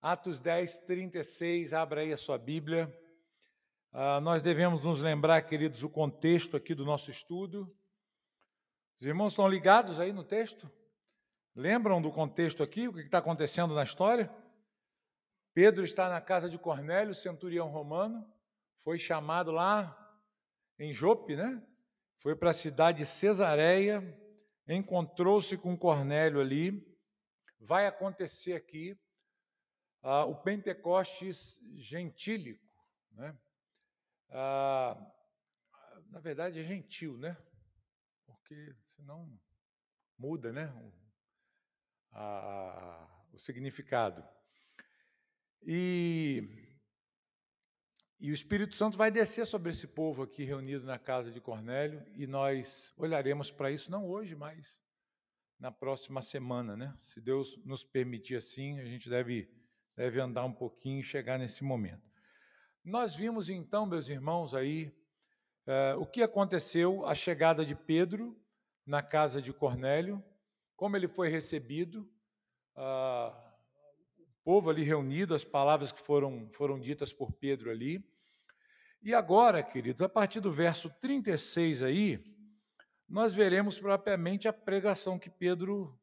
Atos 10, 36, abra aí a sua Bíblia. Nós devemos nos lembrar, queridos, o contexto aqui do nosso estudo. Os irmãos estão ligados aí no texto? Lembram do contexto aqui, o que está acontecendo na história? Pedro está na casa de Cornélio, centurião romano, foi chamado lá em Jope, né? Foi para a cidade de Cesareia, encontrou-se com Cornélio ali. Vai acontecer aqui o Pentecostes gentílico, né? Na verdade é gentil, né? Porque senão muda, né? O significado. E o Espírito Santo vai descer sobre esse povo aqui reunido na casa de Cornélio, e nós olharemos para isso não hoje, mas na próxima semana, né? Se Deus nos permitir assim, a gente deve andar um pouquinho e chegar nesse momento. Nós vimos então, meus irmãos, aí o que aconteceu, a chegada de Pedro na casa de Cornélio, como ele foi recebido, o povo ali reunido, as palavras que foram ditas por Pedro ali. E agora, queridos, a partir do verso 36 aí, nós veremos propriamente a pregação que Pedro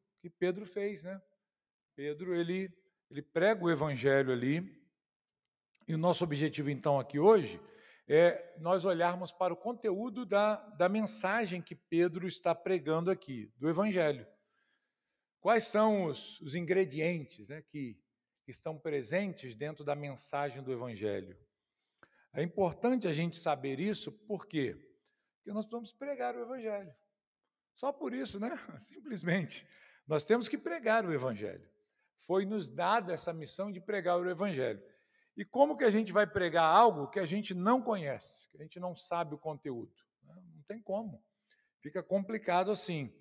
fez, né? Pedro, ele prega o evangelho ali, e o nosso objetivo, então, aqui hoje, é nós olharmos para o conteúdo da mensagem que Pedro está pregando aqui, do evangelho. Quais são os ingredientes, né, que estão presentes dentro da mensagem do evangelho? É importante a gente saber isso, por quê? Porque nós vamos pregar o evangelho. Só por isso, né? Simplesmente. Nós temos que pregar o evangelho. Foi nos dada essa missão de pregar o evangelho. E como que a gente vai pregar algo que a gente não conhece, que a gente não sabe o conteúdo? Não tem como. Fica complicado assim.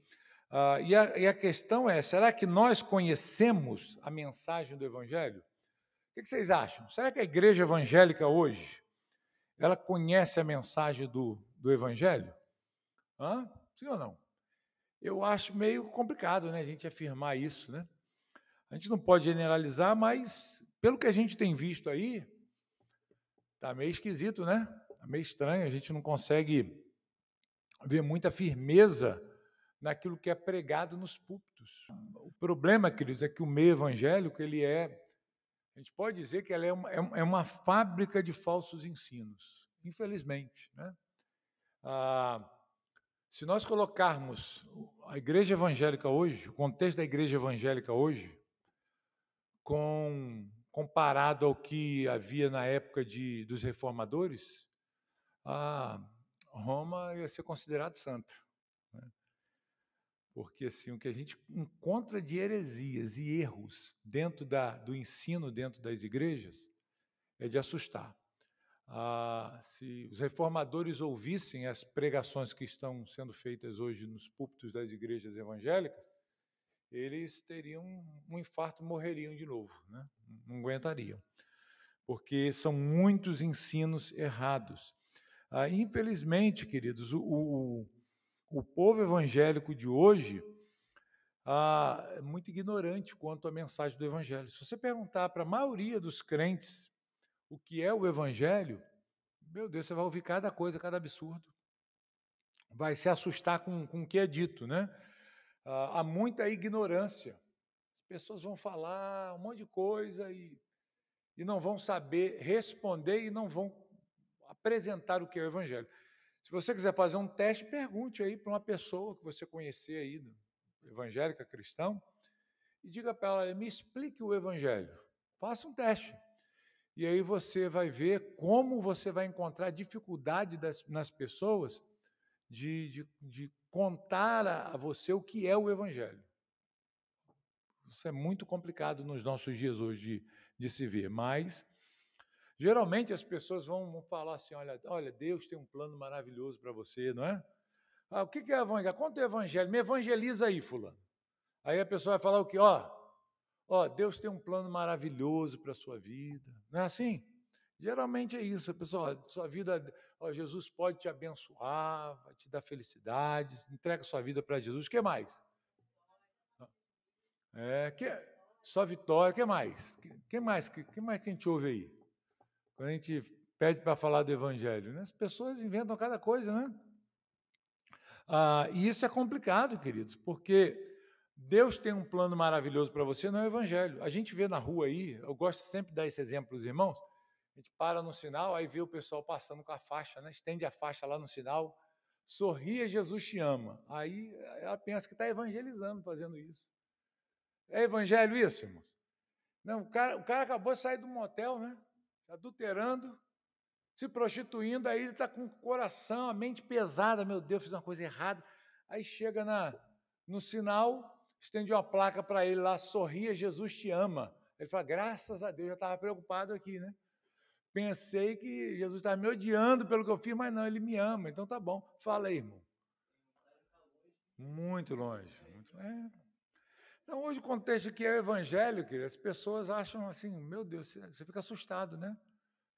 E a questão é, será que nós conhecemos a mensagem do evangelho? O que vocês acham? Será que a igreja evangélica hoje, ela conhece a mensagem do evangelho? Sim ou não? Eu acho meio complicado, né, a gente afirmar isso, né? A gente não pode generalizar, mas pelo que a gente tem visto aí, tá meio esquisito, né? Tá meio estranho, a gente não consegue ver muita firmeza naquilo que é pregado nos púlpitos. O problema, queridos, é que o meio evangélico, a gente pode dizer que ela é uma fábrica de falsos ensinos, infelizmente, né? Se nós colocarmos a igreja evangélica hoje, o contexto da igreja evangélica hoje, comparado ao que havia na época dos reformadores, Roma ia ser considerada santa, né? Porque assim, o que a gente encontra de heresias e erros dentro do ensino dentro das igrejas é de assustar. Se os reformadores ouvissem as pregações que estão sendo feitas hoje nos púlpitos das igrejas evangélicas, eles teriam um infarto e morreriam de novo, né? Não aguentariam, porque são muitos ensinos errados. Infelizmente, queridos, o povo evangélico de hoje é muito ignorante quanto à mensagem do evangelho. Se você perguntar para a maioria dos crentes o que é o evangelho, meu Deus, você vai ouvir cada coisa, cada absurdo. Vai se assustar com o que é dito, né? Há muita ignorância. As pessoas vão falar um monte de coisa e não vão saber responder e não vão apresentar o que é o evangelho. Se você quiser fazer um teste, pergunte aí para uma pessoa que você conhecer aí, evangélica, cristão, e diga para ela, me explique o evangelho. Faça um teste. E aí você vai ver como você vai encontrar dificuldade nas pessoas de contar a você o que é o evangelho. Isso é muito complicado nos nossos dias hoje de se ver, mas geralmente as pessoas vão falar assim, olha, Deus tem um plano maravilhoso para você, não é? O que é evangelho? Conta o evangelho, me evangeliza aí, fulano. Aí a pessoa vai falar o quê? Deus tem um plano maravilhoso para a sua vida. Não é assim? Geralmente é isso, pessoal. Sua vida, Jesus pode te abençoar, vai te dar felicidades, entrega sua vida para Jesus. O que mais? Só vitória. O que mais? Que mais que a gente ouve aí? Quando a gente pede para falar do Evangelho, né? As pessoas inventam cada coisa, né? E isso é complicado, queridos, porque Deus tem um plano maravilhoso para você, não é o Evangelho. A gente vê na rua aí, eu gosto sempre de dar esse exemplo para os irmãos, a gente para no sinal, aí vê o pessoal passando com a faixa, né? Estende a faixa lá no sinal, sorria, Jesus te ama. Aí ela pensa que está evangelizando fazendo isso. É evangelho isso, irmãos? Não, o cara acabou de sair do motel, né? Adulterando, se prostituindo, aí ele está com o coração, a mente pesada, meu Deus, fiz uma coisa errada. Aí chega no sinal, estende uma placa para ele lá, sorria, Jesus te ama. Ele fala, graças a Deus, já estava preocupado aqui, né? Pensei que Jesus estava me odiando pelo que eu fiz, mas não, ele me ama, então tá bom. Fala aí, irmão. Muito longe. Então, hoje o contexto aqui é o evangelho, querido, as pessoas acham assim, meu Deus, você fica assustado, né?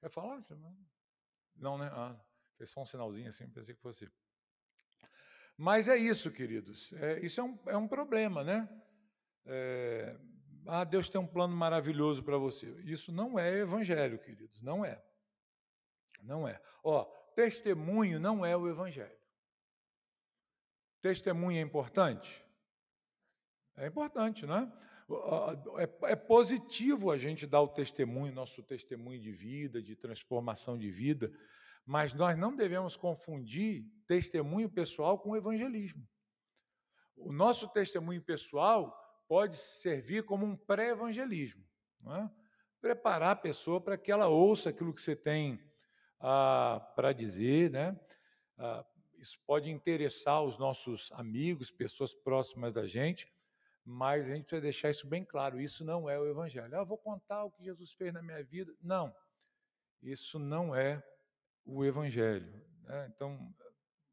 Quer falar? Não, né? Fez só um sinalzinho assim, pensei que fosse. Mas é isso, queridos. Isso é um problema, né? Deus tem um plano maravilhoso para você. Isso não é evangelho, queridos. Não é. Não é. Testemunho não é o evangelho. Testemunho é importante? É importante, não é? É positivo a gente dar o testemunho, nosso testemunho de vida, de transformação de vida, mas nós não devemos confundir testemunho pessoal com evangelismo. O nosso testemunho pessoal pode servir como um pré-evangelismo, não é? Preparar a pessoa para que ela ouça aquilo que você tem para dizer, né? Isso pode interessar os nossos amigos, pessoas próximas da gente, mas a gente precisa deixar isso bem claro, isso não é o evangelho. Eu vou contar o que Jesus fez na minha vida. Não, isso não é o evangelho, né? Então,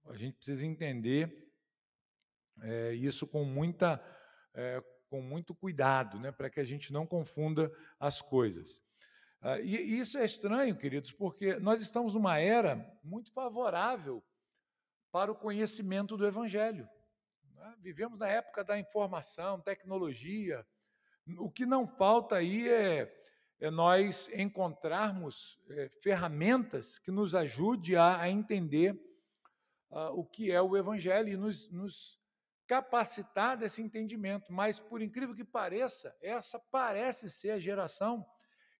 a gente precisa entender isso com muito cuidado, né, para que a gente não confunda as coisas. E isso é estranho, queridos, porque nós estamos numa era muito favorável para o conhecimento do evangelho. Vivemos na época da informação, tecnologia. O que não falta aí é nós encontrarmos ferramentas que nos ajude a entender o que é o Evangelho e nos capacitar desse entendimento. Mas, por incrível que pareça, essa parece ser a geração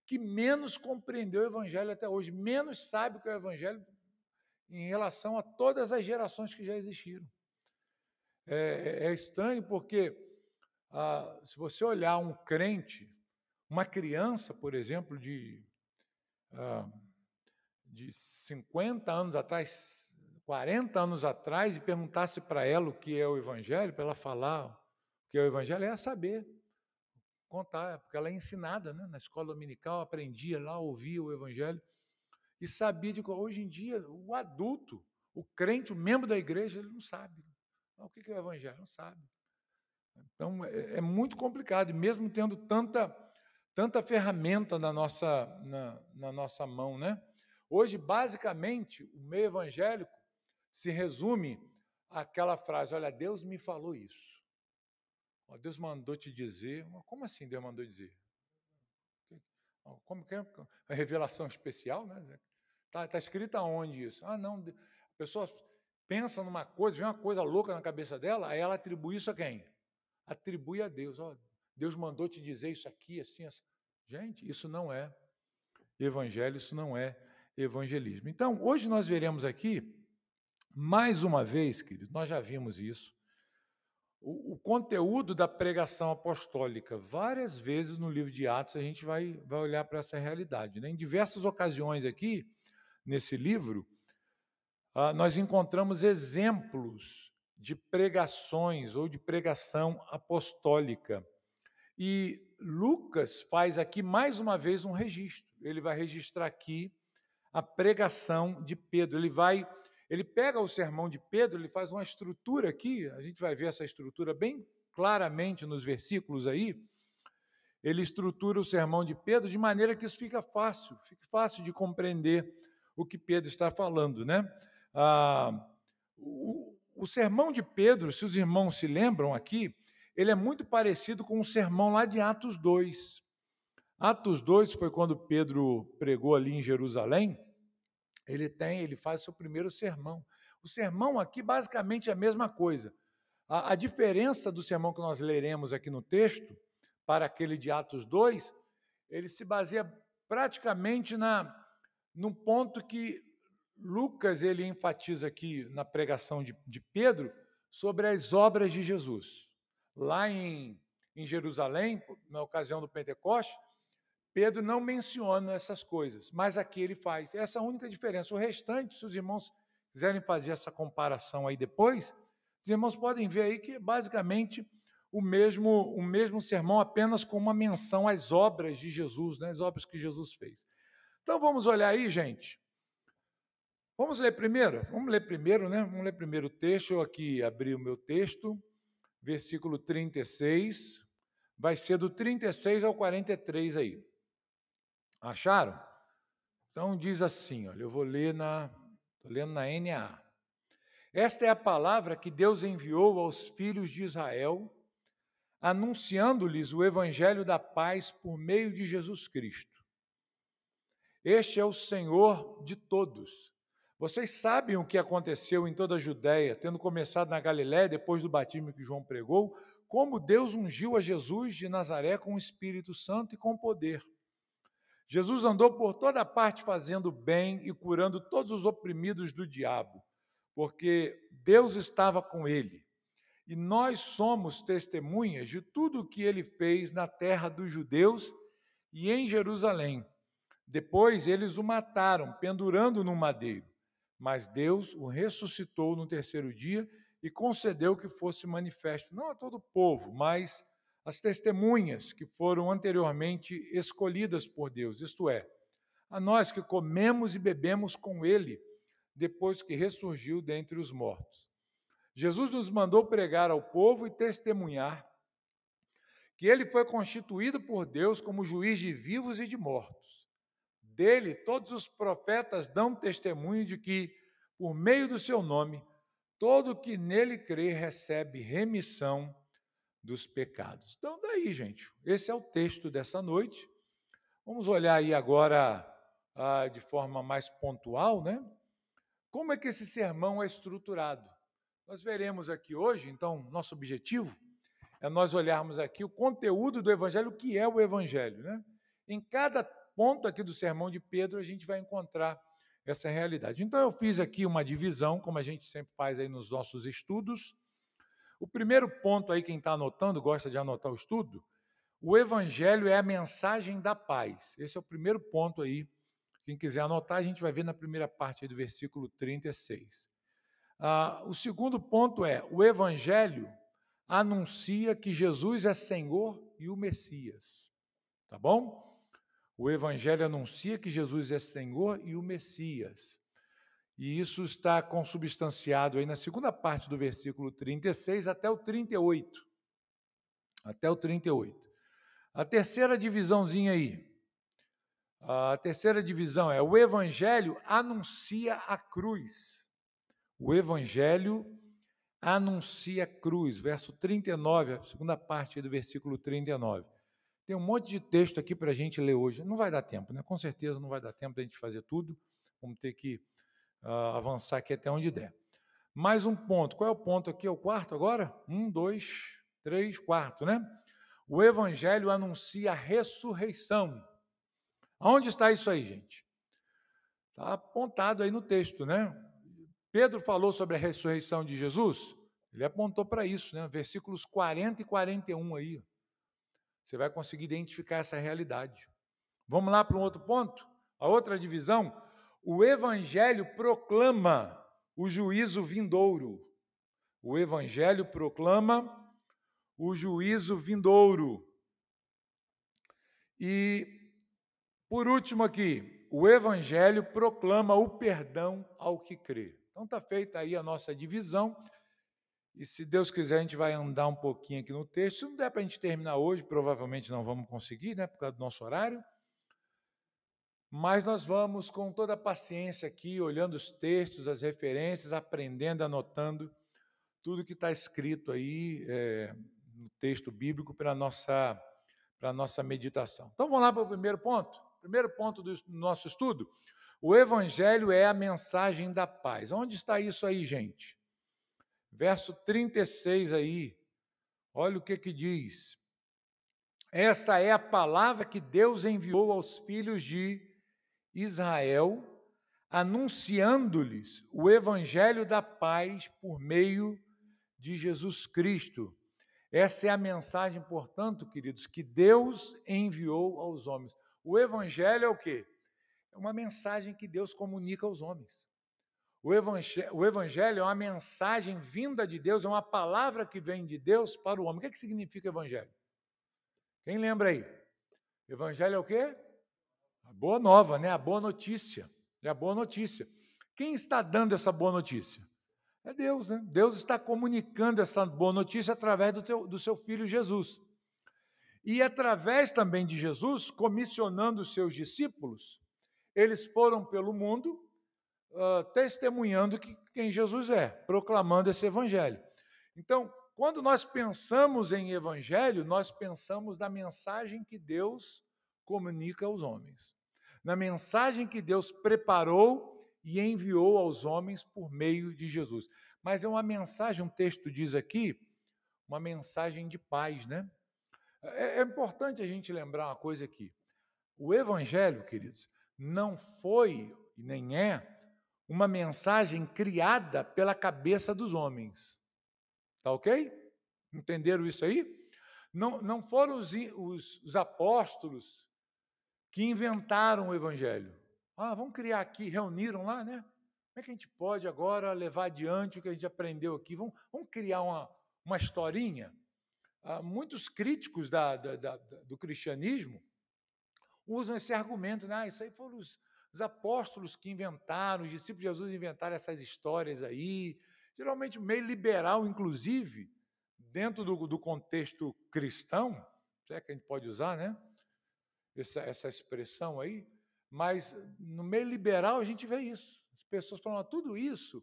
que menos compreendeu o Evangelho até hoje, menos sabe o que é o Evangelho em relação a todas as gerações que já existiram. É estranho porque, se você olhar um crente, uma criança, por exemplo, de 50 anos atrás, 40 anos atrás, e perguntasse para ela o que é o Evangelho, para ela falar o que é o Evangelho, ela ia saber contar, porque ela é ensinada, né? Na escola dominical, aprendia lá, ouvia o Evangelho, e sabia de qual. Hoje em dia, o adulto, o crente, o membro da igreja, ele não sabe. O que é o Evangelho? Não sabe. Então, é muito complicado, e mesmo tendo tanta ferramenta na nossa mão, né? Hoje, basicamente, o meio evangélico se resume àquela frase, olha, Deus me falou isso. Deus mandou te dizer. Como assim Deus mandou dizer? Como que é? A revelação especial, né? Está escrito aonde isso? Não, a pessoa pensa numa coisa, vem uma coisa louca na cabeça dela, aí ela atribui isso a quem? Atribui a Deus. Deus mandou te dizer isso aqui, assim, assim. Gente, isso não é evangelho, isso não é evangelismo. Então, hoje nós veremos aqui, mais uma vez, queridos, nós já vimos isso, o conteúdo da pregação apostólica. Várias vezes no livro de Atos a gente vai olhar para essa realidade, né? Em diversas ocasiões aqui, nesse livro, nós encontramos exemplos de pregações ou de pregação apostólica. E Lucas faz aqui mais uma vez um registro. Ele vai registrar aqui a pregação de Pedro. Ele pega o sermão de Pedro, ele faz uma estrutura aqui, a gente vai ver essa estrutura bem claramente nos versículos aí. Ele estrutura o sermão de Pedro de maneira que isso fique fácil de compreender o que Pedro está falando, né? O sermão de Pedro, se os irmãos se lembram aqui, ele é muito parecido com um sermão lá de Atos 2. Atos 2 foi quando Pedro pregou ali em Jerusalém. Ele faz o seu primeiro sermão. O sermão aqui basicamente é a mesma coisa. A diferença do sermão que nós leremos aqui no texto para aquele de Atos 2, ele se baseia praticamente num ponto que Lucas ele enfatiza aqui na pregação de Pedro sobre as obras de Jesus. Lá em Jerusalém, na ocasião do Pentecostes, Pedro não menciona essas coisas, mas aqui ele faz. Essa é a única diferença. O restante, se os irmãos quiserem fazer essa comparação aí depois, os irmãos podem ver aí que é basicamente o mesmo sermão, apenas com uma menção às obras de Jesus, né, as obras que Jesus fez. Então vamos olhar aí, gente. Vamos ler primeiro? Vamos ler primeiro, né? Vamos ler primeiro o texto. Eu aqui abri o meu texto, versículo 36. Vai ser do 36 ao 43 aí. Acharam? Então diz assim, olha, eu vou ler estou lendo na NAA. Esta é a palavra que Deus enviou aos filhos de Israel, anunciando-lhes o evangelho da paz por meio de Jesus Cristo. Este é o Senhor de todos. Vocês sabem o que aconteceu em toda a Judéia, tendo começado na Galiléia, depois do batismo que João pregou, como Deus ungiu a Jesus de Nazaré com o Espírito Santo e com poder. Jesus andou por toda parte fazendo bem e curando todos os oprimidos do diabo, porque Deus estava com ele. E nós somos testemunhas de tudo o que ele fez na terra dos judeus e em Jerusalém. Depois eles o mataram, pendurando no madeiro. Mas Deus o ressuscitou no terceiro dia e concedeu que fosse manifesto, não a todo o povo, mas as testemunhas que foram anteriormente escolhidas por Deus, isto é, a nós que comemos e bebemos com ele, depois que ressurgiu dentre os mortos. Jesus nos mandou pregar ao povo e testemunhar que ele foi constituído por Deus como juiz de vivos e de mortos. Dele, todos os profetas dão testemunho de que, por meio do seu nome, todo que nele crê recebe remissão dos pecados. Então, daí, gente, esse é o texto dessa noite. Vamos olhar aí agora de forma mais pontual, né? Como é que esse sermão é estruturado? Nós veremos aqui hoje, então, nosso objetivo é nós olharmos aqui o conteúdo do Evangelho, o que é o Evangelho, né? Em cada ponto aqui do sermão de Pedro, a gente vai encontrar essa realidade. Então, eu fiz aqui uma divisão, como a gente sempre faz aí nos nossos estudos. O primeiro ponto aí, quem está anotando, gosta de anotar o estudo, o Evangelho é a mensagem da paz. Esse é o primeiro ponto aí. Quem quiser anotar, a gente vai ver na primeira parte aí do versículo 36. O segundo ponto é, o Evangelho anuncia que Jesus é Senhor e o Messias. Tá bom? O Evangelho anuncia que Jesus é Senhor e o Messias. E isso está consubstanciado aí na segunda parte do versículo 36 até o 38. Até o 38. A terceira divisãozinha aí. A terceira divisão é o Evangelho anuncia a cruz. O Evangelho anuncia a cruz. Verso 39, a segunda parte do versículo 39. Tem um monte de texto aqui para a gente ler hoje. Não vai dar tempo, né? Com certeza não vai dar tempo da gente fazer tudo. Vamos ter que avançar aqui até onde der. Mais um ponto. Qual é o ponto aqui? É o quarto agora? 1, 2, 3, 4, né? O Evangelho anuncia a ressurreição. Aonde está isso aí, gente? Está apontado aí no texto, né? Pedro falou sobre a ressurreição de Jesus, ele apontou para isso, né? Versículos 40 e 41 aí. Você vai conseguir identificar essa realidade. Vamos lá para um outro ponto? A outra divisão, o Evangelho proclama o juízo vindouro. O Evangelho proclama o juízo vindouro. E, por último aqui, o Evangelho proclama o perdão ao que crê. Então está feita aí a nossa divisão. E se Deus quiser, a gente vai andar um pouquinho aqui no texto. Se não der para a gente terminar hoje, provavelmente não vamos conseguir, né, por causa do nosso horário. Mas nós vamos com toda a paciência aqui, olhando os textos, as referências, aprendendo, anotando tudo que está escrito aí no texto bíblico para a nossa meditação. Então, vamos lá para o primeiro ponto. Primeiro ponto do nosso estudo. O Evangelho é a mensagem da paz. Onde está isso aí, gente? Verso 36 aí. Olha o que diz. Essa é a palavra que Deus enviou aos filhos de Israel, anunciando-lhes o evangelho da paz por meio de Jesus Cristo. Essa é a mensagem, portanto, queridos, que Deus enviou aos homens. O evangelho é o quê? É uma mensagem que Deus comunica aos homens. O evangelho é uma mensagem vinda de Deus, é uma palavra que vem de Deus para o homem. O que significa evangelho? Quem lembra aí? Evangelho é o quê? A boa nova, né? A boa notícia. É a boa notícia. Quem está dando essa boa notícia? É Deus, né? Deus está comunicando essa boa notícia através do seu Filho Jesus. E através também de Jesus, comissionando os seus discípulos, eles foram pelo mundo testemunhando quem Jesus é, proclamando esse evangelho. Então, quando nós pensamos em evangelho, nós pensamos na mensagem que Deus comunica aos homens, na mensagem que Deus preparou e enviou aos homens por meio de Jesus. Mas é uma mensagem, um texto diz aqui, uma mensagem de paz, né? É importante a gente lembrar uma coisa aqui. O evangelho, queridos, não foi e nem é uma mensagem criada pela cabeça dos homens. Tá ok? Entenderam isso aí? Não foram os apóstolos que inventaram o evangelho. Vamos criar aqui, reuniram lá, né? Como é que a gente pode agora levar adiante o que a gente aprendeu aqui? Vamos criar uma historinha? Muitos críticos do cristianismo usam esse argumento, né? Isso aí foram os apóstolos que inventaram, os discípulos de Jesus inventaram essas histórias aí, geralmente meio liberal, inclusive, dentro do contexto cristão, se é que a gente pode usar, né? Essa expressão aí, mas no meio liberal a gente vê isso. As pessoas falam, tudo isso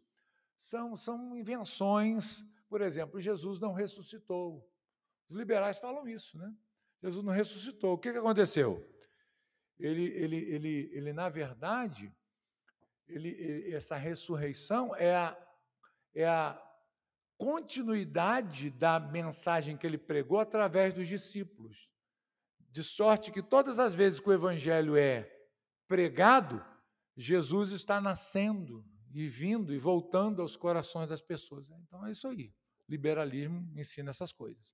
são invenções. Por exemplo, Jesus não ressuscitou. Os liberais falam isso, né? Jesus não ressuscitou. O que aconteceu? Ele na verdade, essa ressurreição é a continuidade da mensagem que ele pregou através dos discípulos. De sorte que todas as vezes que o evangelho é pregado, Jesus está nascendo e vindo e voltando aos corações das pessoas. Então é isso aí. O liberalismo ensina essas coisas.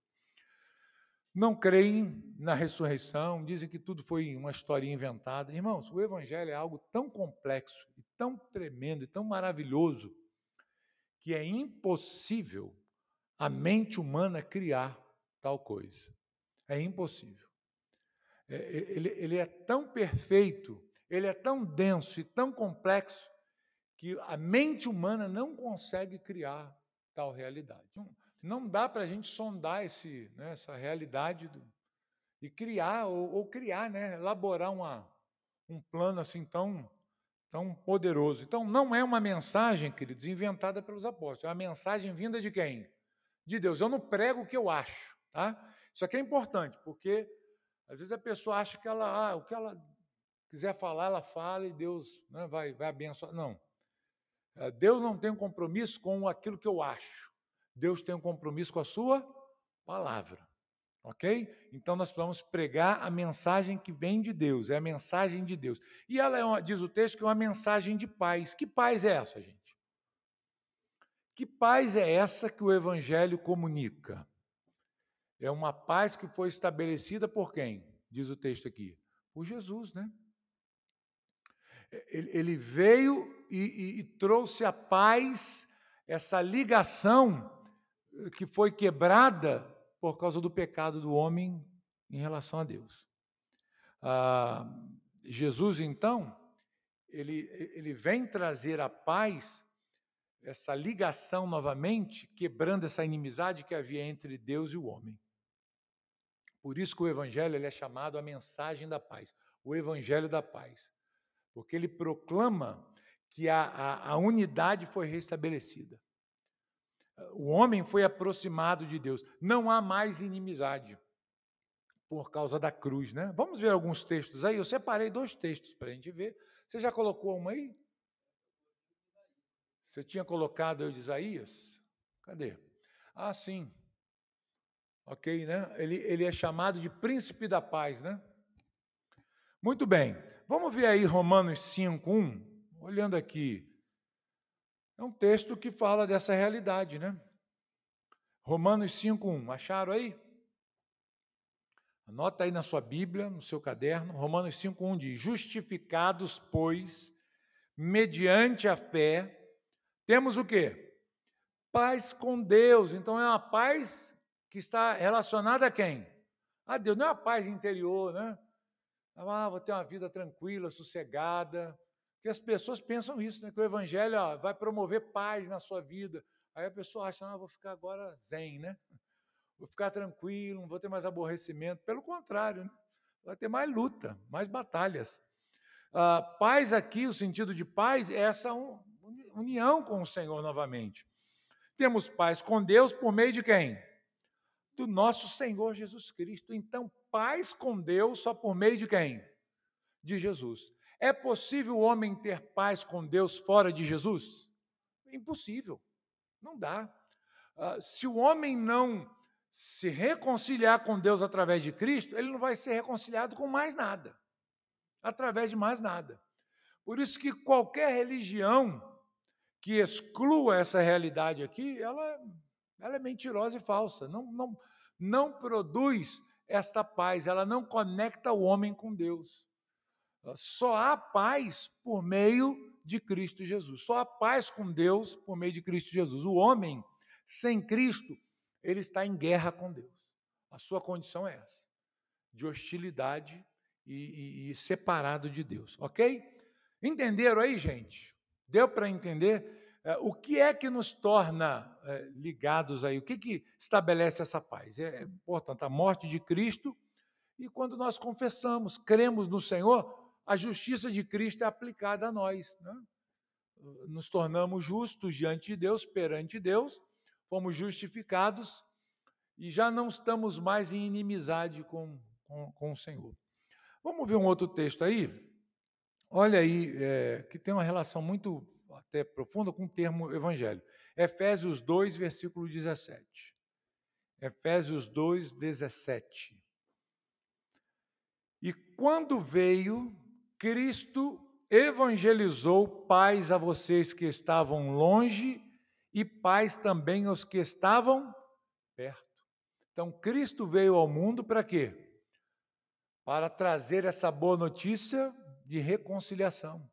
Não creem na ressurreição, dizem que tudo foi uma historinha inventada. Irmãos, o evangelho é algo tão complexo, e tão tremendo, e tão maravilhoso, que é impossível a mente humana criar tal coisa. É impossível. Ele é tão perfeito, ele é tão denso e tão complexo, que a mente humana não consegue criar tal realidade. Não dá para a gente sondar essa realidade e criar, ou criar, né, elaborar um plano assim tão poderoso. Então, não é uma mensagem, queridos, inventada pelos apóstolos, é uma mensagem vinda de quem? De Deus. Eu não prego o que eu acho, tá? Isso aqui é importante, porque às vezes a pessoa acha que o que ela quiser falar, ela fala e Deus, né, vai abençoar. Não. Deus não tem um compromisso com aquilo que eu acho. Deus tem um compromisso com a sua palavra. Ok? Então nós precisamos pregar a mensagem que vem de Deus, é a mensagem de Deus. E ela diz o texto que é uma mensagem de paz. Que paz é essa, gente? Que paz é essa que o Evangelho comunica? É uma paz que foi estabelecida por quem? Diz o texto aqui. Por Jesus, né? Ele veio e trouxe a paz, essa ligação que foi quebrada por causa do pecado do homem em relação a Deus. Jesus, então, ele vem trazer a paz, essa ligação novamente, quebrando essa inimizade que havia entre Deus e o homem. Por isso que o Evangelho ele é chamado a mensagem da paz, o Evangelho da paz, porque ele proclama que a unidade foi restabelecida. O homem foi aproximado de Deus. Não há mais inimizade por causa da cruz, né? Vamos ver alguns textos aí. Eu separei 2 textos para a gente ver. Você já colocou uma aí? Você tinha colocado aí o de Isaías? Cadê? Ah, sim. Ok, né? Ele é chamado de príncipe da paz, né? Muito bem. Vamos ver aí Romanos 5:1. Olhando aqui. É um texto que fala dessa realidade, né? Romanos 5:1. Acharam aí? Anota aí na sua Bíblia, no seu caderno. Romanos 5:1 diz: justificados, pois, mediante a fé, temos o quê? Paz com Deus. Então é uma paz que está relacionada a quem? A Deus. Não é uma paz interior, né? Ah, vou ter uma vida tranquila, sossegada. Porque as pessoas pensam isso, né? Que o Evangelho vai promover paz na sua vida. Aí a pessoa acha, vou ficar agora zen, né? Vou ficar tranquilo, não vou ter mais aborrecimento. Pelo contrário, né? Vai ter mais luta, mais batalhas. Paz aqui, o sentido de paz, é essa união com o Senhor novamente. Temos paz com Deus por meio de quem? Do nosso Senhor Jesus Cristo. Então, paz com Deus só por meio de quem? De Jesus. É possível o homem ter paz com Deus fora de Jesus? Impossível. Não dá. Se o homem não se reconciliar com Deus através de Cristo, ele não vai ser reconciliado com mais nada. Através de mais nada. Por isso que qualquer religião que exclua essa realidade aqui, ela é mentirosa e falsa. Não produz esta paz, ela não conecta o homem com Deus. Só há paz por meio de Cristo Jesus. Só há paz com Deus por meio de Cristo Jesus. O homem, sem Cristo, ele está em guerra com Deus. A sua condição é essa, de hostilidade e separado de Deus. Ok? Entenderam aí, gente? Deu para entender? O que é que nos torna ligados aí? O que estabelece essa paz? Portanto, a morte de Cristo, e quando nós confessamos, cremos no Senhor, a justiça de Cristo é aplicada a nós. Né? Nos tornamos justos diante de Deus, perante Deus, fomos justificados e já não estamos mais em inimizade com o Senhor. Vamos ver um outro texto aí? Olha aí, que tem uma relação muito até profunda com o termo evangelho. Efésios 2, versículo 17. Efésios 2, 17. E quando veio, Cristo evangelizou paz a vocês que estavam longe e paz também aos que estavam perto. Então, Cristo veio ao mundo para quê? Para trazer essa boa notícia de reconciliação,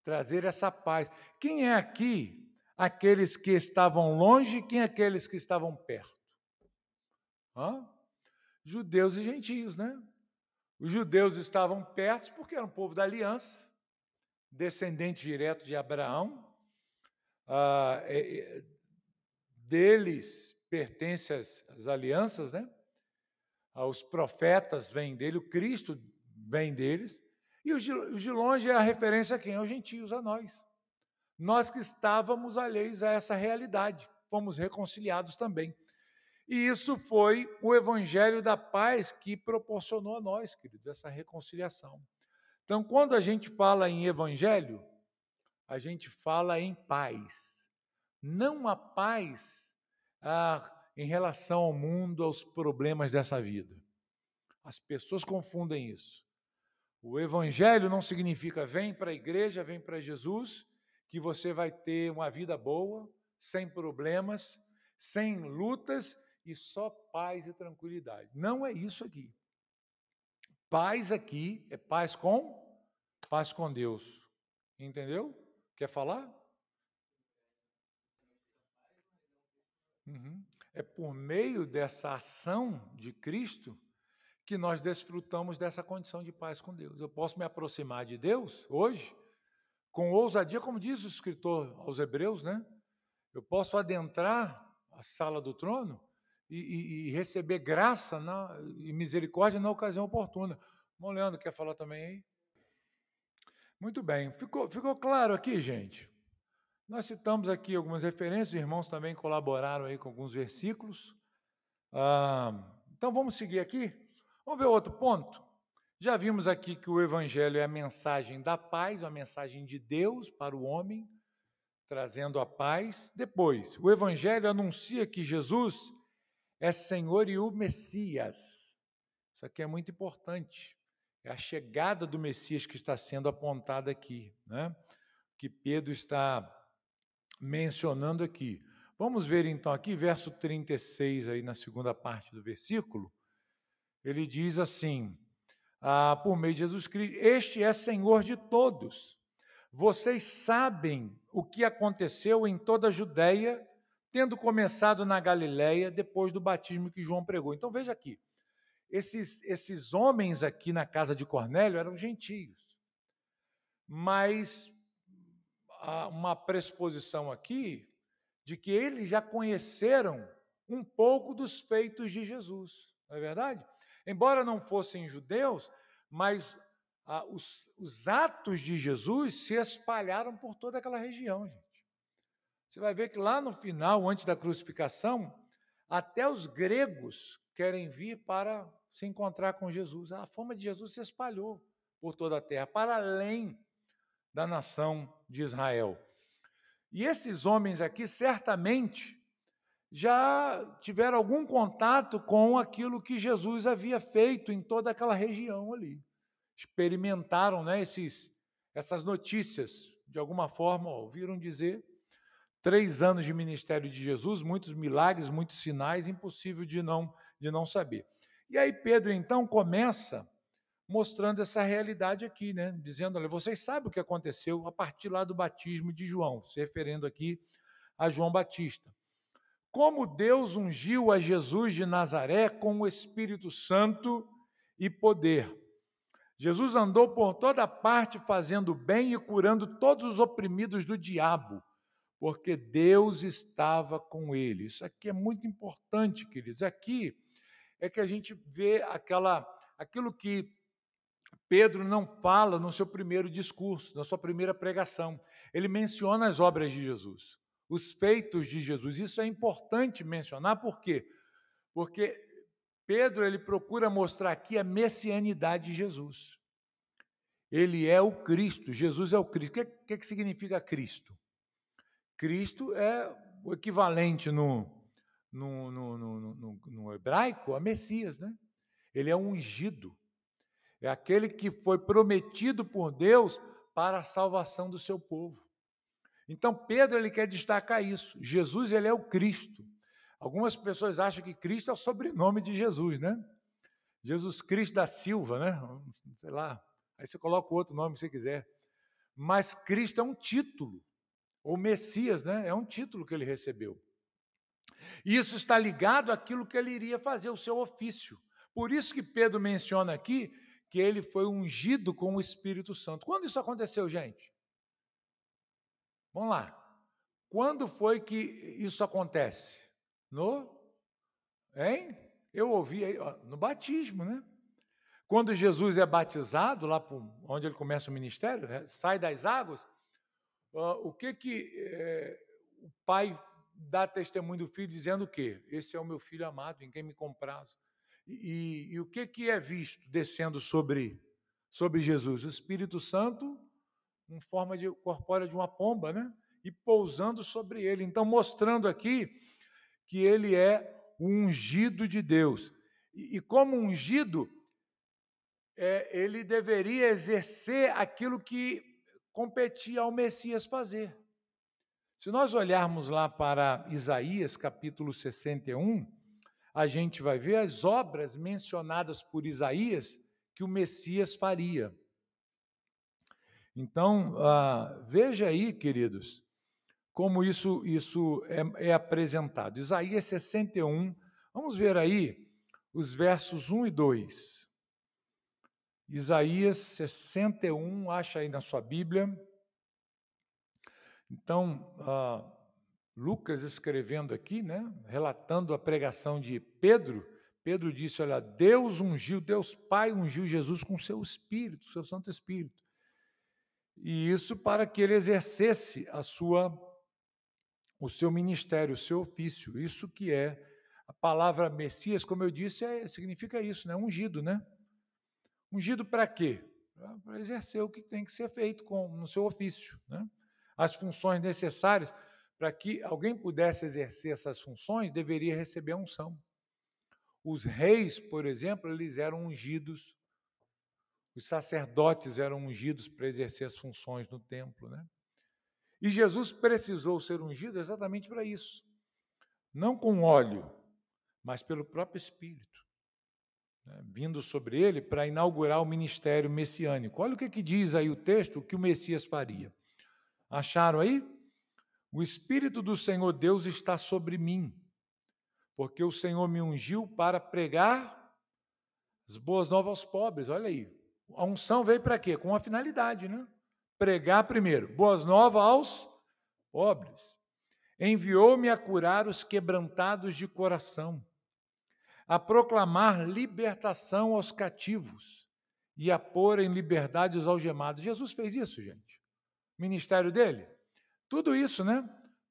trazer essa paz. Quem é aqui aqueles que estavam longe e quem é aqueles que estavam perto? Judeus e gentios, né? Os judeus estavam perto porque eram um povo da aliança, descendente direto de Abraão. Deles pertencem as alianças, né? Os profetas vêm dele, o Cristo vem deles. E os de longe é a referência a quem? Aos gentios, a nós. Nós que estávamos alheios a essa realidade, fomos reconciliados também. E isso foi o evangelho da paz que proporcionou a nós, queridos, essa reconciliação. Então, quando a gente fala em evangelho, a gente fala em paz. Não a paz em relação ao mundo, aos problemas dessa vida. As pessoas confundem isso. O evangelho não significa vem para a igreja, vem para Jesus, que você vai ter uma vida boa, sem problemas, sem lutas e só paz e tranquilidade. Não é isso aqui. Paz aqui é paz com Deus. Entendeu? Quer falar? É por meio dessa ação de Cristo que nós desfrutamos dessa condição de paz com Deus. Eu posso me aproximar de Deus hoje com ousadia, como diz o escritor aos Hebreus, né? Eu posso adentrar a sala do trono e receber graça e misericórdia na ocasião oportuna. Irmão Leandro, quer falar também aí? Muito bem. Ficou claro aqui, gente? Nós citamos aqui algumas referências, os irmãos também colaboraram aí com alguns versículos. Então vamos seguir aqui. Vamos ver outro ponto. Já vimos aqui que o Evangelho é a mensagem da paz, a mensagem de Deus para o homem, trazendo a paz. Depois, o Evangelho anuncia que Jesus é Senhor e o Messias. Isso aqui é muito importante. É a chegada do Messias que está sendo apontada aqui, né? Que Pedro está mencionando aqui. Vamos ver então aqui, verso 36, aí na segunda parte do versículo. Ele diz assim: por meio de Jesus Cristo, este é Senhor de todos. Vocês sabem o que aconteceu em toda a Judéia, tendo começado na Galiléia, depois do batismo que João pregou. Então veja aqui, esses homens aqui na casa de Cornélio eram gentios, mas há uma pressuposição aqui de que eles já conheceram um pouco dos feitos de Jesus, não é verdade? Embora não fossem judeus, mas os atos de Jesus se espalharam por toda aquela região, gente. Você vai ver que lá no final, antes da crucificação, até os gregos querem vir para se encontrar com Jesus. A fama de Jesus se espalhou por toda a terra, para além da nação de Israel. E esses homens aqui, certamente, já tiveram algum contato com aquilo que Jesus havia feito em toda aquela região ali. Experimentaram, né, essas notícias, de alguma forma, ouviram dizer. 3 anos de ministério de Jesus, muitos milagres, muitos sinais, impossível de não saber. E aí Pedro, então, começa mostrando essa realidade aqui, né? Dizendo, olha, vocês sabem o que aconteceu a partir lá do batismo de João, se referindo aqui a João Batista. Como Deus ungiu a Jesus de Nazaré com o Espírito Santo e poder. Jesus andou por toda parte fazendo bem e curando todos os oprimidos do diabo, porque Deus estava com ele. Isso aqui é muito importante, queridos. Aqui é que a gente vê aquilo que Pedro não fala no seu primeiro discurso, na sua primeira pregação. Ele menciona as obras de Jesus, os feitos de Jesus. Isso é importante mencionar, por quê? Porque Pedro ele procura mostrar aqui a messianidade de Jesus. Ele é o Cristo, Jesus é o Cristo. O que significa Cristo? Cristo é o equivalente no hebraico a Messias, né? Ele é ungido. É aquele que foi prometido por Deus para a salvação do seu povo. Então, Pedro ele quer destacar isso. Jesus ele é o Cristo. Algumas pessoas acham que Cristo é o sobrenome de Jesus, né? Jesus Cristo da Silva, né? Sei lá. Aí você coloca o outro nome que você quiser. Mas Cristo é um título. Ou Messias, né? É um título que ele recebeu. E isso está ligado àquilo que ele iria fazer, o seu ofício. Por isso que Pedro menciona aqui que ele foi ungido com o Espírito Santo. Quando isso aconteceu, gente? Vamos lá. Quando foi que isso acontece? Hein? Eu ouvi aí, no batismo, né? Quando Jesus é batizado, lá onde ele começa o ministério, sai das águas, o que o pai dá testemunho do filho dizendo o quê? Esse é o meu filho amado, em quem me comprazo. E o que é visto descendo sobre Jesus? O Espírito Santo, em forma corpórea de uma pomba, né? E pousando sobre ele. Então, mostrando aqui que ele é o ungido de Deus. E como ungido, ele deveria exercer aquilo que competia ao Messias fazer. Se nós olharmos lá para Isaías, capítulo 61, a gente vai ver as obras mencionadas por Isaías que o Messias faria. Então, veja aí, queridos, como isso é apresentado. Isaías 61, vamos ver aí os versos 1 e 2. Isaías 61, acha aí na sua Bíblia. Então, Lucas escrevendo aqui, né, relatando a pregação de Pedro, Pedro disse, olha, Deus Pai ungiu Jesus com seu Espírito, seu Santo Espírito. E isso para que ele exercesse a sua o seu ministério, o seu ofício. Isso que é a palavra Messias, como eu disse, significa isso, né? Ungido, né? Ungido para quê? Para exercer o que tem que ser feito no seu ofício, né? As funções necessárias para que alguém pudesse exercer essas funções, deveria receber a unção. Os reis, por exemplo, eles eram ungidos, os sacerdotes eram ungidos para exercer as funções no templo, né? E Jesus precisou ser ungido exatamente para isso. Não com óleo, mas pelo próprio Espírito, né, vindo sobre ele para inaugurar o ministério messiânico. Olha o que diz aí o texto, que o Messias faria. Acharam aí? O Espírito do Senhor Deus está sobre mim, porque o Senhor me ungiu para pregar as boas novas aos pobres. Olha aí. A unção veio para quê? Com uma finalidade, né? Pregar primeiro, boas novas aos pobres. Enviou-me a curar os quebrantados de coração, a proclamar libertação aos cativos e a pôr em liberdade os algemados. Jesus fez isso, gente. O ministério dele. Tudo isso, né?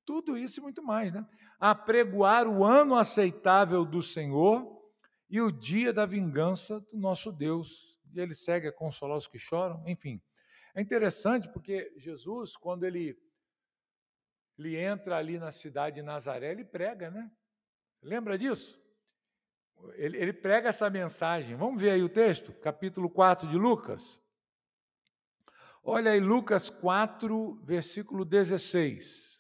Tudo isso e muito mais, né? Apregoar o ano aceitável do Senhor e o dia da vingança do nosso Deus. E ele segue a consolar os que choram, enfim. É interessante porque Jesus, quando ele entra ali na cidade de Nazaré, ele prega, né? Lembra disso? Ele prega essa mensagem. Vamos ver aí o texto, capítulo 4 de Lucas. Olha aí, Lucas 4, versículo 16.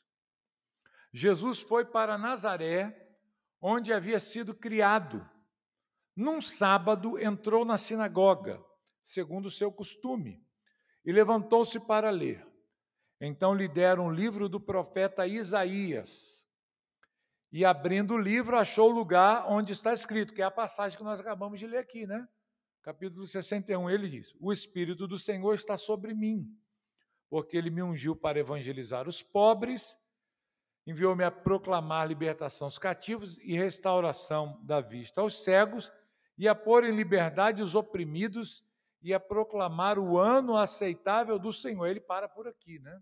Jesus foi para Nazaré, onde havia sido criado. Num sábado, entrou na sinagoga, segundo o seu costume, e levantou-se para ler. Então lhe deram o livro do profeta Isaías. E abrindo o livro, achou o lugar onde está escrito, que é a passagem que nós acabamos de ler aqui, né? Capítulo 61, ele diz: o Espírito do Senhor está sobre mim, porque ele me ungiu para evangelizar os pobres, enviou-me a proclamar libertação aos cativos e restauração da vista aos cegos, e a pôr em liberdade os oprimidos, e a proclamar o ano aceitável do Senhor. Ele para por aqui, né?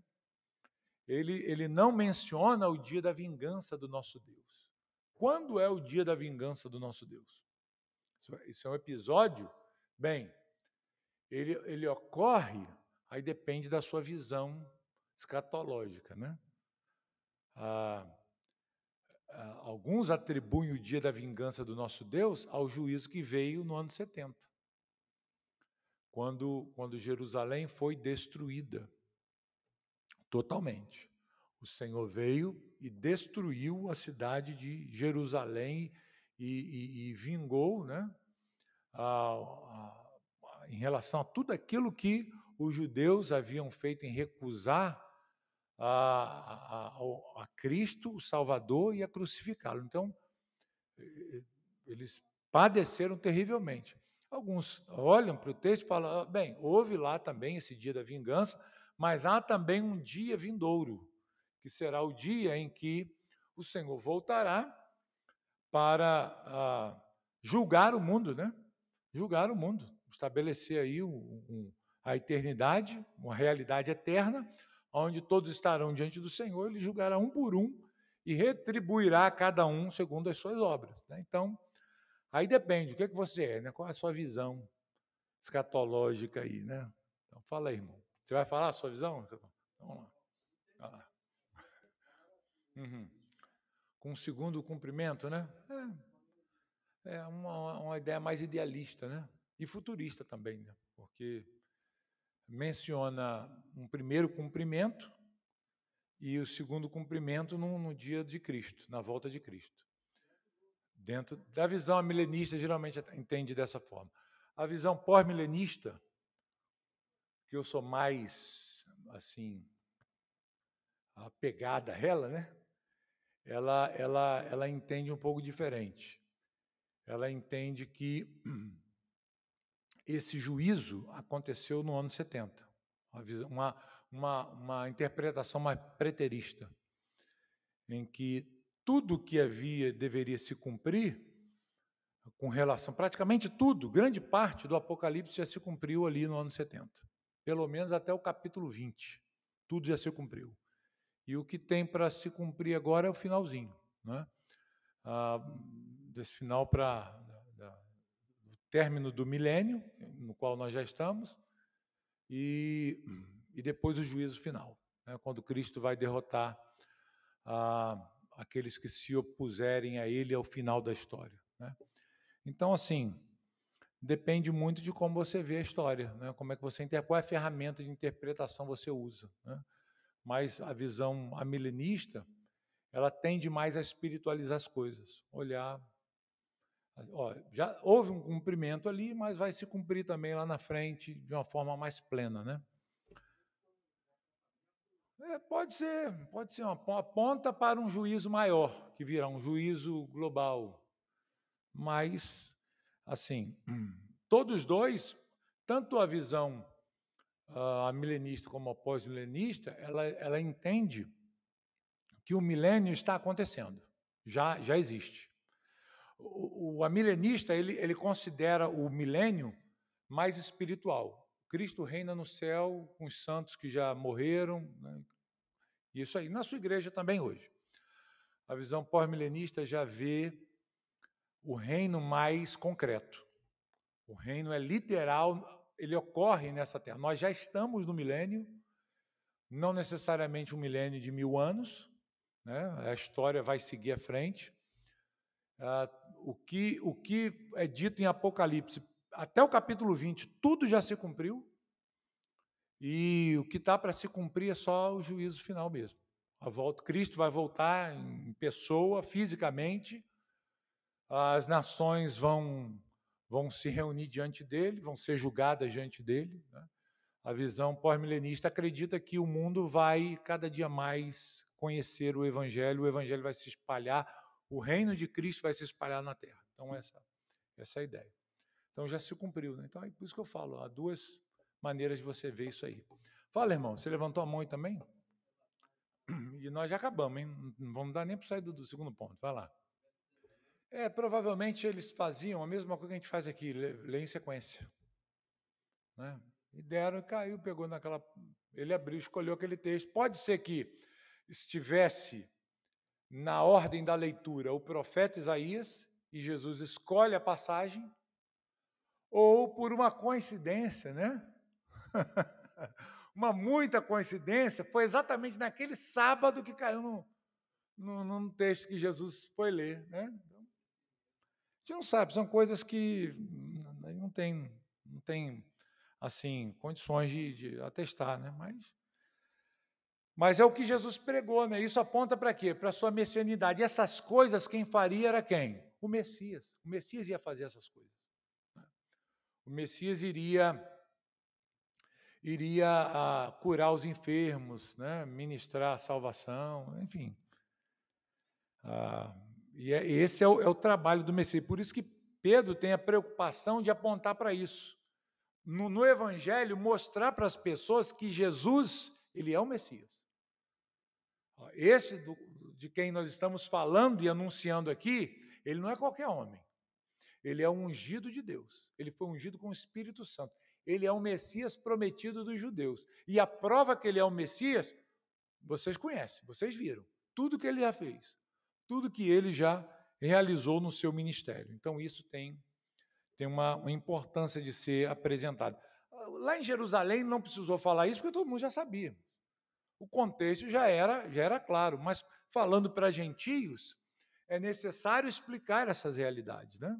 Ele não menciona o dia da vingança do nosso Deus. Quando é o dia da vingança do nosso Deus? Isso é um episódio? Bem, ele ocorre, aí depende da sua visão escatológica, né? Alguns atribuem o dia da vingança do nosso Deus ao juízo que veio no ano 70, quando Jerusalém foi destruída totalmente. O Senhor veio e destruiu a cidade de Jerusalém e vingou, né, em relação a tudo aquilo que os judeus haviam feito em recusar a Cristo, o Salvador, e a crucificá-lo. Então, eles padeceram terrivelmente. Alguns olham para o texto e falam, bem, houve lá também esse dia da vingança, mas há também um dia vindouro, que será o dia em que o Senhor voltará para julgar o mundo, né? Julgar o mundo, estabelecer aí a eternidade, uma realidade eterna, onde todos estarão diante do Senhor, ele julgará um por um e retribuirá a cada um segundo as suas obras, né? Então, aí depende, o que você é, né? Qual é a sua visão escatológica aí, né? Então, fala aí, irmão. Você vai falar a sua visão? Vamos lá. Uhum. Com o segundo cumprimento, né? É uma ideia mais idealista, né? E futurista também, né? Porque menciona um primeiro cumprimento e o segundo cumprimento no dia de Cristo, na volta de Cristo. Dentro da visão milenista, geralmente entende dessa forma. A visão pós-milenista, que eu sou mais, assim, apegada a ela, né? Ela entende um pouco diferente. Ela entende que esse juízo aconteceu no ano 70. Uma interpretação mais preterista, em que tudo que deveria se cumprir, com relação, praticamente tudo, grande parte do Apocalipse já se cumpriu ali no ano 70. Pelo menos até o capítulo 20. Tudo já se cumpriu. E o que tem para se cumprir agora é o finalzinho, né? Desse final para o término do milênio, no qual nós já estamos, e depois o juízo final, né? Quando Cristo vai derrotar aqueles que se opuserem a ele ao final da história, né? Então, assim, depende muito de como você vê a história, né? Como é que você qual é a ferramenta de interpretação você usa, né? Mas a visão amilenista, ela tende mais a espiritualizar as coisas, olhar, ó, já houve um cumprimento ali, mas vai se cumprir também lá na frente de uma forma mais plena, né? Pode ser uma aponta para um juízo maior, que virá um juízo global, mas, assim, todos dois, tanto a visão milenista como a pós-milenista, ela entende que o milênio está acontecendo, já existe. O amilenista, ele considera o milênio mais espiritual. Cristo reina no céu com os santos que já morreram, né? Isso aí, na sua igreja também hoje. A visão pós-milenista já vê o reino mais concreto. O reino é literal, ele ocorre nessa terra. Nós já estamos no milênio, não necessariamente um milênio de 1000 anos, né? A história vai seguir à frente. O que é dito em Apocalipse, até o capítulo 20, tudo já se cumpriu, e o que está para se cumprir é só o juízo final mesmo. Cristo vai voltar em pessoa, fisicamente, as nações vão se reunir diante dele, vão ser julgadas diante dele, né? A visão pós-milenista acredita que o mundo vai cada dia mais conhecer o Evangelho vai se espalhar, o reino de Cristo vai se espalhar na Terra. Então, essa é a ideia. Então, já se cumpriu, né? Então, é por isso que eu falo, há duas maneiras de você ver isso aí. Fala, irmão, você levantou a mão aí também? E nós já acabamos, hein? Não vamos dar nem para sair do segundo ponto. Vai lá. Provavelmente eles faziam a mesma coisa que a gente faz aqui, ler em sequência, né? E deram, caiu, pegou naquela... Ele abriu, escolheu aquele texto. Pode ser que estivesse na ordem da leitura o profeta Isaías e Jesus escolhe a passagem, ou por uma coincidência, né? Uma muita coincidência, foi exatamente naquele sábado que caiu num texto que Jesus foi ler, né? Então, a gente não sabe, são coisas que não tem assim, condições de atestar, né? Mas é o que Jesus pregou, né? Isso aponta para quê? Para a sua messianidade. E essas coisas quem faria era quem? O Messias. O Messias ia fazer essas coisas. O Messias iria curar os enfermos, né? Ministrar a salvação, enfim. Esse é o trabalho do Messias. Por isso que Pedro tem a preocupação de apontar para isso. No Evangelho, mostrar para as pessoas que Jesus, ele é o Messias. Esse de quem nós estamos falando e anunciando aqui, ele não é qualquer homem. Ele é um ungido de Deus. Ele foi ungido com o Espírito Santo. Ele é o Messias prometido dos judeus. E a prova que ele é o Messias, vocês conhecem, vocês viram. Tudo que ele já fez. Tudo que ele já realizou no seu ministério. Então, isso tem uma importância de ser apresentado. Lá em Jerusalém não precisou falar isso, porque todo mundo já sabia. O contexto já era claro, mas falando para gentios, é necessário explicar essas realidades, né?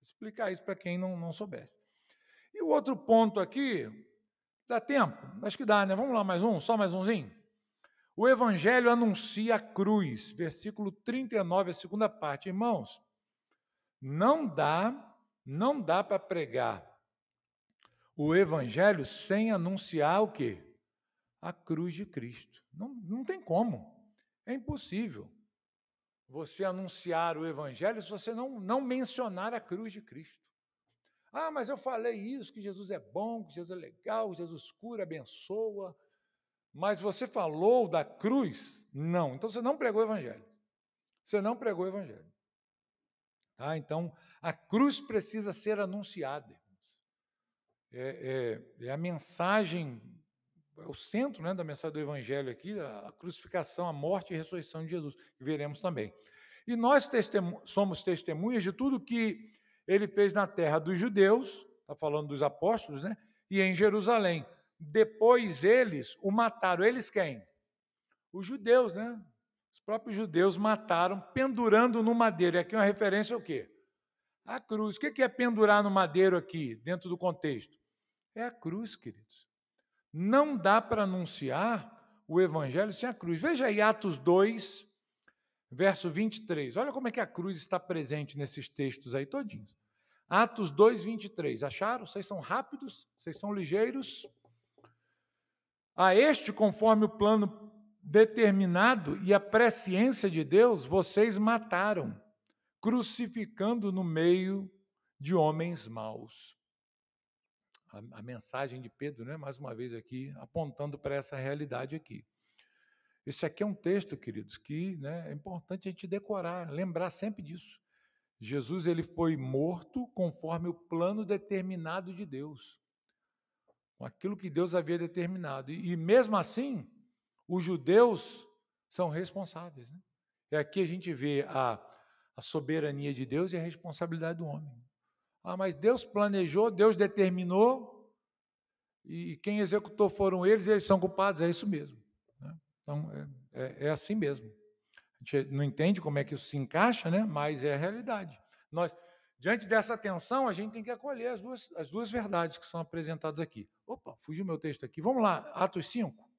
Explicar isso para quem não soubesse. E o outro ponto aqui, dá tempo? Acho que dá, né? Vamos lá, só mais umzinho? O Evangelho anuncia a cruz, versículo 39, a segunda parte. Irmãos, não dá para pregar o Evangelho sem anunciar o quê? A cruz de Cristo. Não tem como. É impossível você anunciar o Evangelho se você não mencionar a cruz de Cristo. Ah, mas eu falei isso, que Jesus é bom, que Jesus é legal, que Jesus cura, abençoa, mas você falou da cruz? Não. Então você não pregou o Evangelho. Você não pregou o Evangelho. Então, a cruz precisa ser anunciada. É a mensagem o centro, né, da mensagem do Evangelho aqui, a crucificação, a morte e a ressurreição de Jesus, que veremos também. E nós somos testemunhas de tudo que ele fez na terra dos judeus, está falando dos apóstolos, né, e em Jerusalém. Depois eles o mataram. Eles quem? Os judeus, né? Os próprios judeus mataram, pendurando no madeiro. E aqui é uma referência ao quê? A cruz. O que é pendurar no madeiro aqui, dentro do contexto? É a cruz, queridos. Não dá para anunciar o evangelho sem a cruz. Veja aí Atos 2, verso 23. Olha como é que a cruz está presente nesses textos aí todinhos. Atos 2, 23. Acharam? Vocês são rápidos? Vocês são ligeiros? A este, conforme o plano determinado e a presciência de Deus, vocês mataram, crucificando no meio de homens maus. A mensagem de Pedro, né, mais uma vez aqui, apontando para essa realidade aqui. Esse aqui é um texto, queridos, que, né, é importante a gente decorar, lembrar sempre disso. Jesus ele foi morto conforme o plano determinado de Deus, com aquilo que Deus havia determinado. E mesmo assim, os judeus são responsáveis. Né? E aqui a gente vê a soberania de Deus e a responsabilidade do homem. Ah, mas Deus planejou, Deus determinou, e quem executou foram eles são culpados, é isso mesmo. Né? Então, é assim mesmo. A gente não entende como é que isso se encaixa, né? Mas é a realidade. Nós, diante dessa tensão, a gente tem que acolher as duas verdades que são apresentadas aqui. Opa, fugiu meu texto aqui. Vamos lá, Atos 5.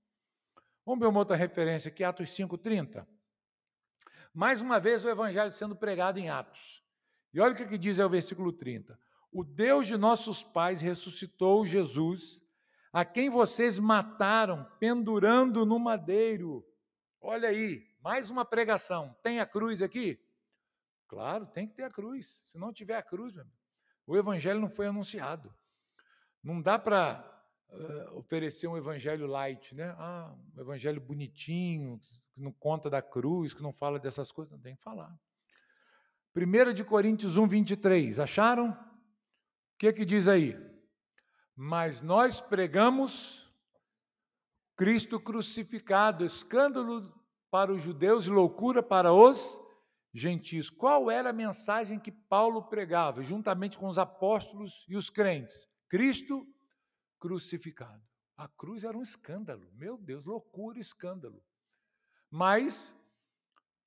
Vamos ver uma outra referência aqui, Atos 5:30. Mais uma vez o evangelho sendo pregado em Atos. E olha o que diz aí o versículo 30. O Deus de nossos pais ressuscitou Jesus, a quem vocês mataram, pendurando no madeiro. Olha aí, mais uma pregação. Tem a cruz aqui? Claro, tem que ter a cruz. Se não tiver a cruz, meu amigo, o evangelho não foi anunciado. Não dá para oferecer um evangelho light, né? Um evangelho bonitinho, que não conta da cruz, que não fala dessas coisas. Não tem que falar. 1 Coríntios 1:23, acharam? O que diz aí? Mas nós pregamos Cristo crucificado, escândalo para os judeus e loucura para os gentios. Qual era a mensagem que Paulo pregava, juntamente com os apóstolos e os crentes? Cristo crucificado. A cruz era um escândalo. Meu Deus, loucura, escândalo. Mas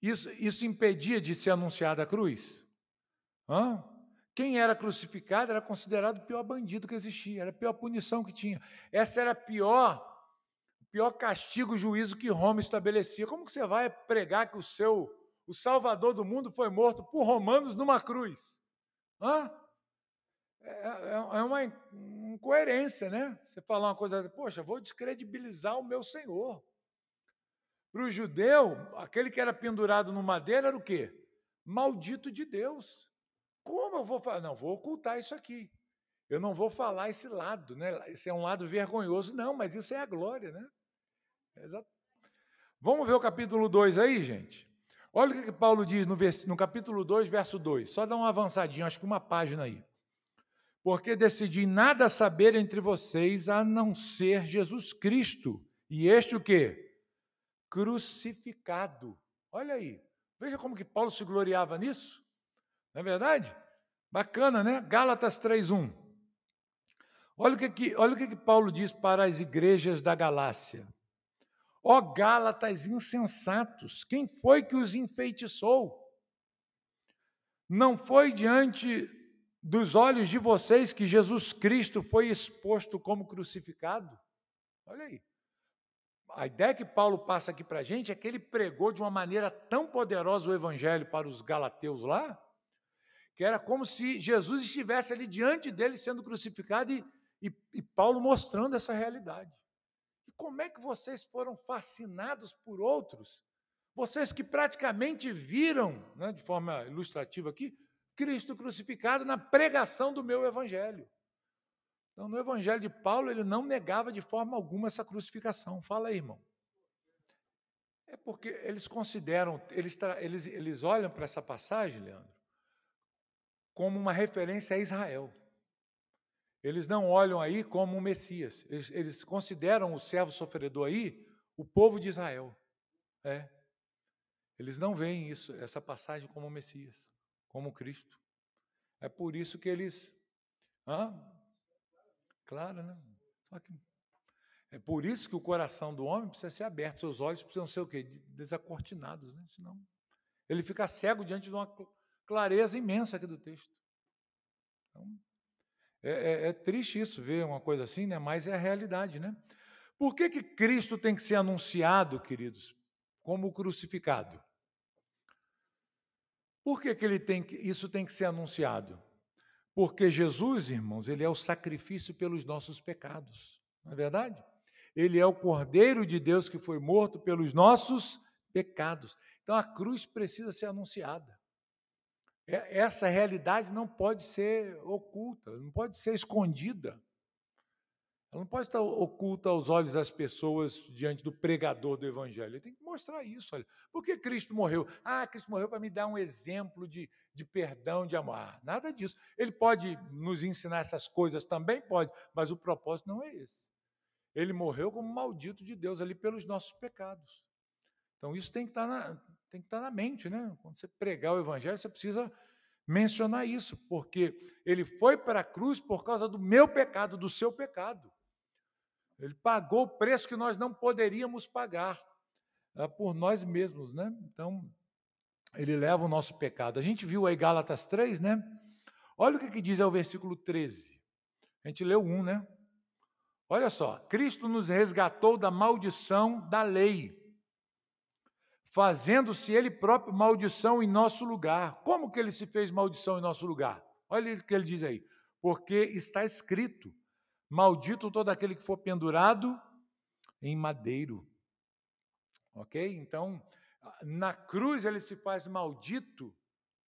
isso impedia de ser anunciada a cruz? Quem era crucificado era considerado o pior bandido que existia, era a pior punição que tinha. Essa era o pior castigo, juízo que Roma estabelecia. Como que você vai pregar que o Salvador do mundo foi morto por romanos numa cruz? É uma incoerência, né? Você falar uma coisa, poxa, vou descredibilizar o meu Senhor. Para o judeu, aquele que era pendurado no madeiro era o quê? Maldito de Deus. Como eu vou falar? Não, vou ocultar isso aqui. Eu não vou falar esse lado, né? Esse é um lado vergonhoso. Não, mas isso é a glória, né? Exato. Vamos ver o capítulo 2 aí, gente? Olha o que Paulo diz no capítulo 2, verso 2. Só dá uma avançadinha, acho que uma página aí. Porque decidi nada saber entre vocês a não ser Jesus Cristo. E este o quê? Crucificado. Olha aí. Veja como que Paulo se gloriava nisso. Não é verdade? Bacana, né? Gálatas 3:1. Olha o que Paulo diz para as igrejas da Galácia. Ó Gálatas insensatos, quem foi que os enfeitiçou? Não foi diante dos olhos de vocês que Jesus Cristo foi exposto como crucificado? Olha aí. A ideia que Paulo passa aqui para a gente é que ele pregou de uma maneira tão poderosa o evangelho para os galateus lá, que era como se Jesus estivesse ali diante deles sendo crucificado e Paulo mostrando essa realidade. E como é que vocês foram fascinados por outros? Vocês que praticamente viram, né, de forma ilustrativa aqui, Cristo crucificado na pregação do meu evangelho. Então, no evangelho de Paulo, ele não negava de forma alguma essa crucificação. Fala aí, irmão. É porque eles consideram, eles olham para essa passagem, Leandro, como uma referência a Israel. eles não olham aí como um Messias. Eles consideram o servo sofredor aí o povo de Israel. Eles não veem essa passagem como Messias, como Cristo. É por isso que eles... Claro, né? Só que é por isso que o coração do homem precisa ser aberto, seus olhos precisam ser o quê? Desacortinados, né? Senão ele fica cego diante de uma clareza imensa aqui do texto. Então, é triste isso, ver uma coisa assim, né? Mas é a realidade, né? Por que Cristo tem que ser anunciado, queridos, como crucificado? Por que isso tem que ser anunciado? Porque Jesus, irmãos, ele é o sacrifício pelos nossos pecados, não é verdade? Ele é o Cordeiro de Deus que foi morto pelos nossos pecados. Então a cruz precisa ser anunciada. Essa realidade não pode ser oculta, não pode ser escondida. Ela não pode estar oculta aos olhos das pessoas diante do pregador do Evangelho. Ele tem que mostrar isso. Olha. Por que Cristo morreu? Cristo morreu para me dar um exemplo de perdão, de amor. Nada disso. Ele pode nos ensinar essas coisas também? Pode, mas o propósito não é esse. Ele morreu como maldito de Deus ali pelos nossos pecados. Então isso tem que estar na mente, né? Quando você pregar o Evangelho, você precisa mencionar isso, porque ele foi para a cruz por causa do meu pecado, do seu pecado. Ele pagou o preço que nós não poderíamos pagar por nós mesmos, né? Então, ele leva o nosso pecado. A gente viu aí Gálatas 3, né? Olha o que diz o versículo 13. A gente leu 1, né? Olha só, Cristo nos resgatou da maldição da lei, fazendo-se ele próprio maldição em nosso lugar. Como que ele se fez maldição em nosso lugar? Olha o que ele diz aí. Porque está escrito, maldito todo aquele que for pendurado em madeiro. Ok? Então, na cruz ele se faz maldito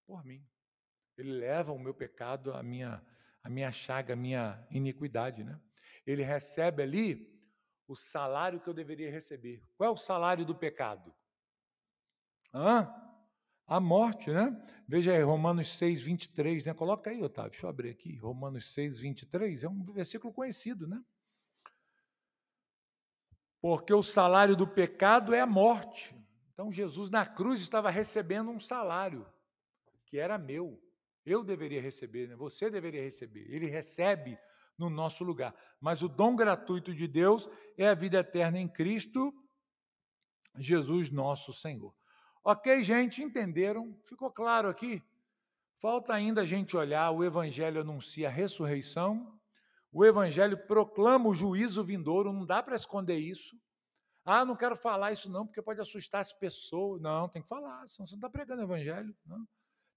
por mim. Ele leva o meu pecado, a minha chaga, a minha iniquidade, né? Ele recebe ali o salário que eu deveria receber. Qual é o salário do pecado? A morte, né? Veja aí, Romanos 6, 23, né? Coloca aí, Otávio, deixa eu abrir aqui. Romanos 6, 23, é um versículo conhecido, né? Porque o salário do pecado é a morte. Então, Jesus na cruz estava recebendo um salário que era meu. Eu deveria receber, né? Você deveria receber. Ele recebe no nosso lugar. Mas o dom gratuito de Deus é a vida eterna em Cristo, Jesus nosso Senhor. Ok, gente? Entenderam? Ficou claro aqui? Falta ainda a gente olhar, o Evangelho anuncia a ressurreição, o Evangelho proclama o juízo vindouro, não dá para esconder isso. Não quero falar isso não, porque pode assustar as pessoas. Não, tem que falar, senão você não está pregando o Evangelho. Não.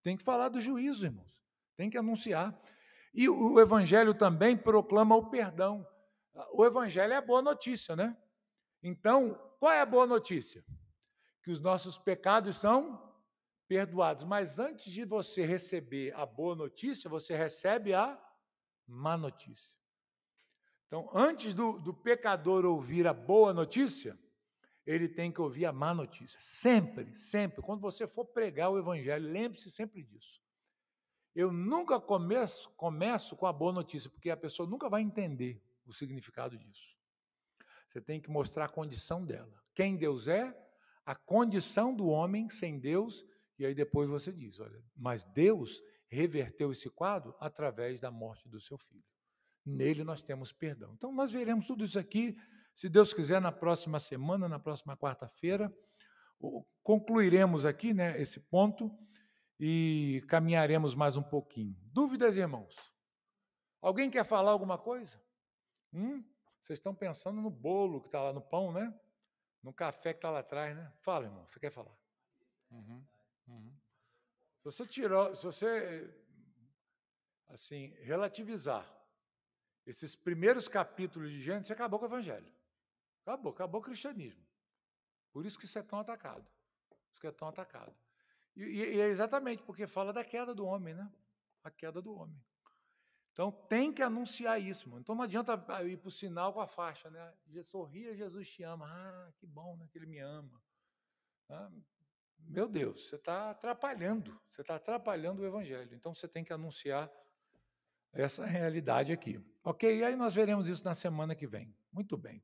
Tem que falar do juízo, irmãos. Tem que anunciar. E o Evangelho também proclama o perdão. O Evangelho é a boa notícia, né? Então, qual é a boa notícia? Que os nossos pecados são perdoados. Mas antes de você receber a boa notícia, você recebe a má notícia. Então, antes do pecador ouvir a boa notícia, ele tem que ouvir a má notícia. Sempre, sempre. Quando você for pregar o Evangelho, lembre-se sempre disso. Eu nunca começo com a boa notícia, porque a pessoa nunca vai entender o significado disso. Você tem que mostrar a condição dela. Quem Deus é, a condição do homem sem Deus, e aí depois você diz, olha, mas Deus reverteu esse quadro através da morte do seu filho. Nele nós temos perdão. Então nós veremos tudo isso aqui, se Deus quiser, na próxima semana, na próxima quarta-feira. Concluiremos aqui, né, esse ponto e caminharemos mais um pouquinho. Dúvidas, irmãos? Alguém quer falar alguma coisa? Vocês estão pensando no bolo que está lá no pão, né? No café que está lá atrás, né? Fala, irmão, você quer falar? Se você assim, relativizar esses primeiros capítulos de Gênesis, você acabou com o Evangelho. Acabou o cristianismo. Por isso que isso é tão atacado. E é exatamente porque fala da queda do homem, né? A queda do homem. Então, tem que anunciar isso, mano. Então, não adianta ir para o sinal com a faixa, né? Sorria, Jesus te ama. Que bom, né? Que ele me ama. Meu Deus, você está atrapalhando o Evangelho. Então, você tem que anunciar essa realidade aqui. Ok? E aí nós veremos isso na semana que vem. Muito bem.